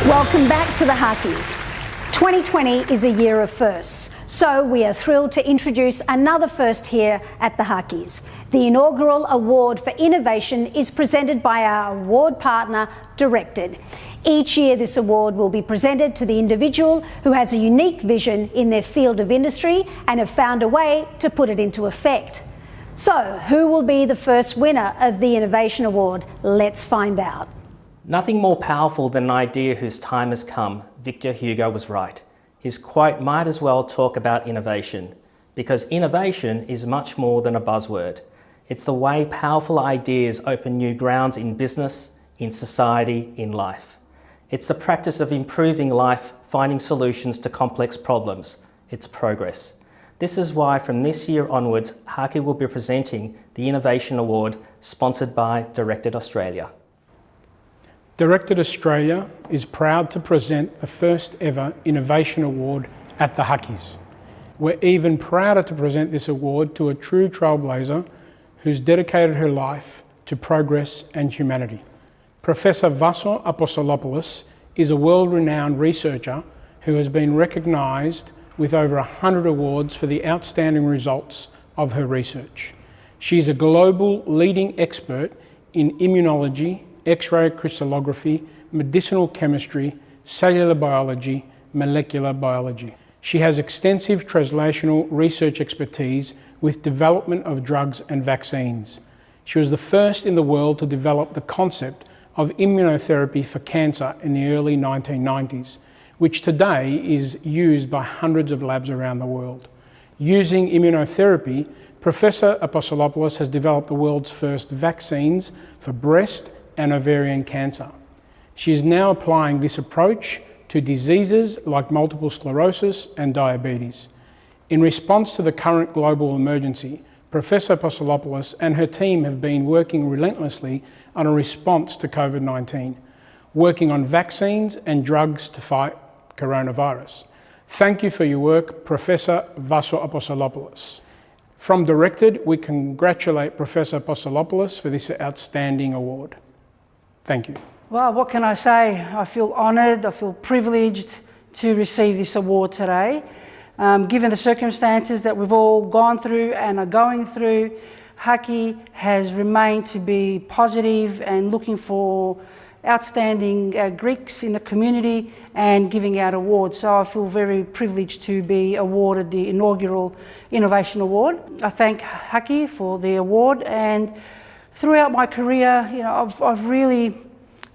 Welcome back to the Haccis. 2020 is a year of firsts, so we are thrilled to introduce another first here at the Haccis. The inaugural Award for Innovation is presented by our award partner, Directed. Each year this award will be presented to the individual who has a unique vision in their field of industry and have found a way to put it into effect. So, who will be the first winner of the Innovation Award? Let's find out. Nothing more powerful than an idea whose time has come. Victor Hugo was right. His quote might as well talk about innovation, because innovation is much more than a buzzword. It's the way powerful ideas open new grounds in business, in society, in life. It's the practice of improving life, finding solutions to complex problems. It's progress. This is why from this year onwards, Hacci will be presenting the Innovation Award sponsored by Directed Australia. Directed Australia is proud to present the first ever Innovation Award at the Haccis. We're even prouder to present this award to a true trailblazer who's dedicated her life to progress and humanity. Professor Vasso Apostolopoulos is a world-renowned researcher who has been recognised with over 100 awards for the outstanding results of her research. She is a global leading expert in immunology, X-ray crystallography, medicinal chemistry, cellular biology, molecular biology. She has extensive translational research expertise with development of drugs and vaccines. She was the first in the world to develop the concept of immunotherapy for cancer in the early 1990s, which today is used by hundreds of labs around the world. Using immunotherapy, Professor Apostolopoulos has developed the world's first vaccines for breast and ovarian cancer. She is now applying this approach to diseases like multiple sclerosis and diabetes. In response to the current global emergency, Professor Apostolopoulos and her team have been working relentlessly on a response to COVID-19, working on vaccines and drugs to fight coronavirus. Thank you for your work, Professor Vasso Apostolopoulos. From Directed, we congratulate Professor Apostolopoulos for this outstanding award. Thank you. Well, what can I say? I feel honoured, I feel privileged to receive this award today. Given the circumstances that we've all gone through and are going through, Hacci has remained to be positive and looking for outstanding Greeks in the community and giving out awards. So I feel very privileged to be awarded the inaugural Innovation Award. I thank Hacci for the award, and throughout my career,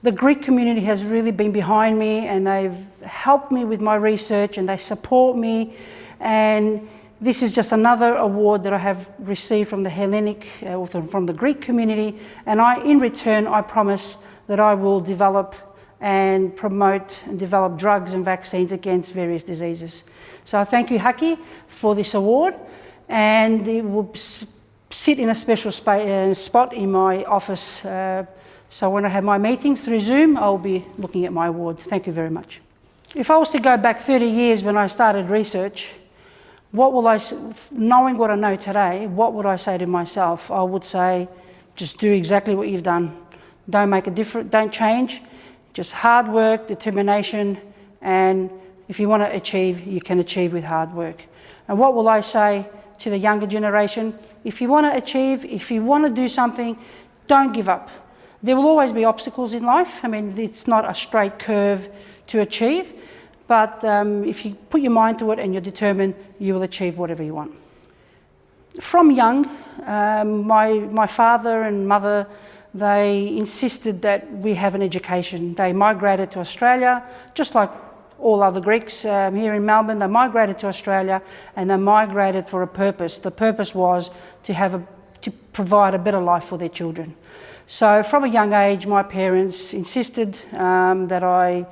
the Greek community has really been behind me, and they've helped me with my research and they support me. And this is just another award that I have received from the Hellenic, from the Greek community. And in return, I promise that I will develop and promote and develop drugs and vaccines against various diseases. So I thank you, Hacci, for this award, and it will sit in a special spot in my office. So when I have my meetings through Zoom, I'll be looking at my award. Thank you very much. If I was to go back 30 years when I started research, knowing what I know today, what would I say to myself? I would say, just do exactly what you've done. Don't make a difference, don't change. Just hard work, determination, and if you want to achieve, you can achieve with hard work. And what will I say to the younger generation? If you want to achieve, if you want to do something, don't give up. There will always be obstacles in life. I mean, it's not a straight curve to achieve, but if you put your mind to it and you're determined, you will achieve whatever you want. From young, my father and mother, they insisted that we have an education. They migrated to Australia, just like all other Greeks here in Melbourne. They migrated to Australia, and they migrated for a purpose. The purpose was to provide a better life for their children. So from a young age, my parents insisted that I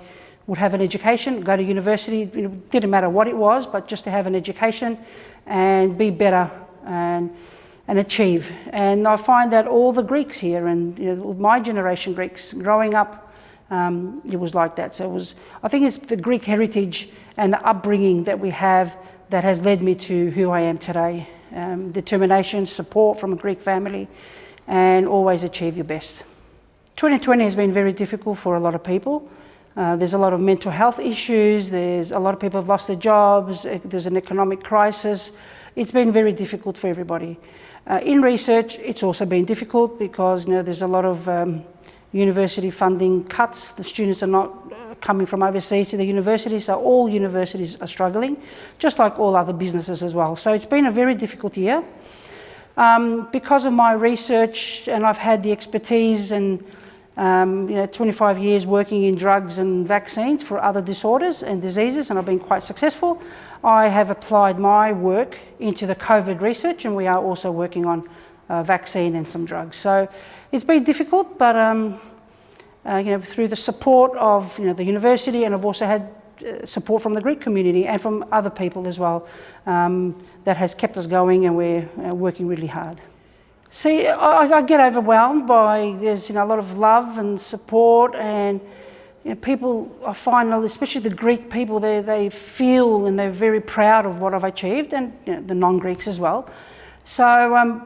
would have an education, go to university. It didn't matter what it was, but just to have an education and be better and achieve. And I find that all the Greeks here, and my generation Greeks growing up, it was like that. So I think it's the Greek heritage and the upbringing that we have that has led me to who I am today. Determination, support from a Greek family, and always achieve your best. 2020 has been very difficult for a lot of people. There's a lot of mental health issues. There's a lot of people have lost their jobs. There's an economic crisis. It's been very difficult for everybody. In research, it's also been difficult because there's a lot of university funding cuts. The students are not coming from overseas to the universities, so all universities are struggling, just like all other businesses as well. So it's been a very difficult year. Because of my research, and I've had the expertise and 25 years working in drugs and vaccines for other disorders and diseases, and I've been quite successful, I have applied my work into the COVID research, and we are also working on vaccine and some drugs. So it's been difficult, but through the support of the university, and I've also had support from the Greek community and from other people as well, that has kept us going, and we're working really hard. See, I get overwhelmed by, there's a lot of love and support, and people, I find, especially the Greek people, they feel and they're very proud of what I've achieved, and the non-Greeks as well. So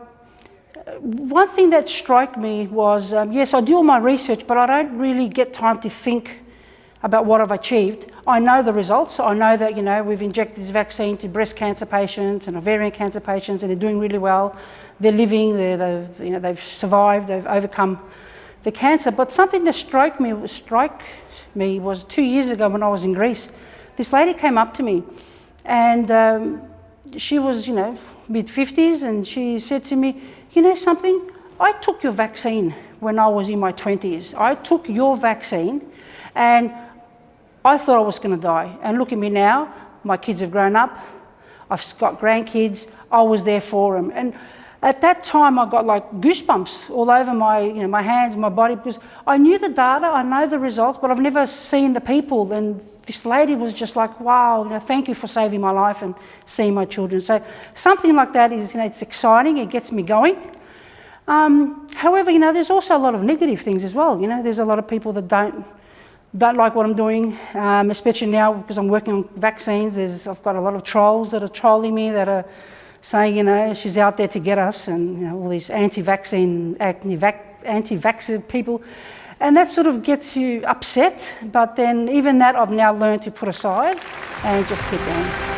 one thing that struck me was, yes, I do all my research, but I don't really get time to think about what I've achieved. I know the results. I know that we've injected this vaccine to breast cancer patients and ovarian cancer patients, and they're doing really well. They're living. They've survived. They've overcome the cancer. But something that struck me was 2 years ago when I was in Greece. This lady came up to me, and she was mid-50s, and she said to me, "You know something? I took your vaccine when I was in my 20s. I took your vaccine, and I thought I was going to die. And look at me now. My kids have grown up. I've got grandkids. I was there for them." And at that time, I got like goosebumps all over my hands, my body, because I knew the data, I know the results, but I've never seen the people. And this lady was just like, "Wow, thank you for saving my life and seeing my children." So something like that is, it's exciting. It gets me going. However, there's also a lot of negative things as well. There's a lot of people that don't like what I'm doing, especially now because I'm working on vaccines. I've got a lot of trolls that are trolling me, that are saying, she's out there to get us, and all these anti-vaccine, anti-vaxxer people. And that sort of gets you upset, but then even that I've now learned to put aside and just keep going.